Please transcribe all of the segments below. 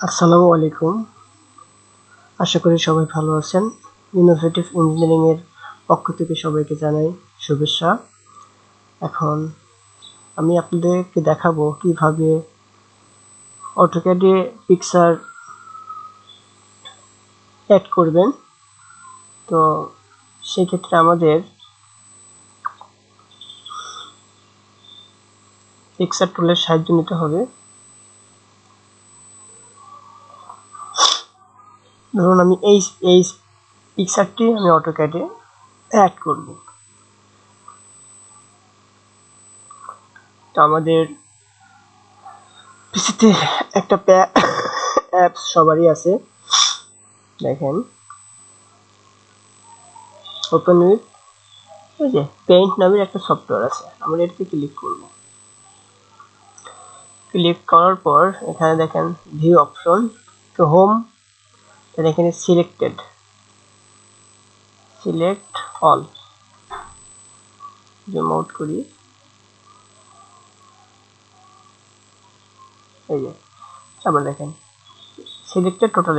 আসসালামু আলাইকুম। আশা করি সবাই ভালো আছেন। ইনোভেটিভ ইঞ্জিনিয়ারিং এর পক্ষ থেকে সবাইকে জানাই শুভেচ্ছা। এখন আমি আপনাদেরকে দেখাবো কিভাবে অটোক্যাডে পিকচার অ্যাড করবেন। তো সেক্ষেত্রে আমাদের পিকচার টুলের সাহায্য নিতে হবে। ধরুন আমি এই পিকচারটি আমি অটোক্যাডে অ্যাড করব। তো আমাদের পিসিতে একটা অ্যাপস সবারই আছে, দেখেন ওপেন উইথ এই যে পেইন্ট নামের একটা সফটওয়্যার আছে। আমরা এটাতে ক্লিক করব। ক্লিক করার পর এখানে দেখেন ভিউ অপশন, তো হোম, এখানে সিলেক্ট অল, জুম আউট করি, এই যে আবার দেখেন সিলেক্টেড টোটাল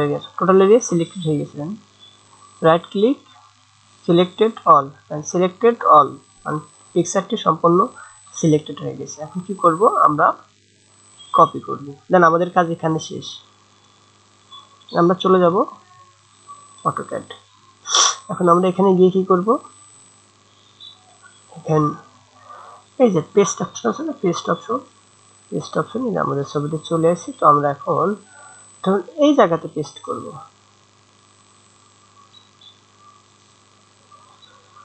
এরিয়া সিলেক্টেড হয়ে গেছে। রাইট ক্লিক, সিলেক্টেড অল পিকচারটি সম্পূর্ণ সিলেক্টেড হয়ে গেছে। এখন কি করব, আমরা কপি করব। দেন আমাদের কাজ এখানে শেষ। আমরা চলে যাব অটোক্যাড। এখন আমরা এখানে গিয়ে কি করব, এখানে এই যে পেস্ট অপশন আছে না, পেস্ট অপশন এই যে আমাদের ছবিতে চলে আসছে। তো আমরা এখন ধরুন এই জায়গাতে পেস্ট করব,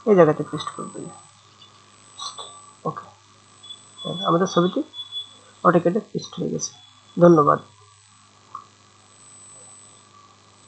এই জায়গাতে পেস্ট করব। ওকে, আমাদের ছবিটি অটোক্যাডে পেস্ট হয়ে গেছে। ধন্যবাদ।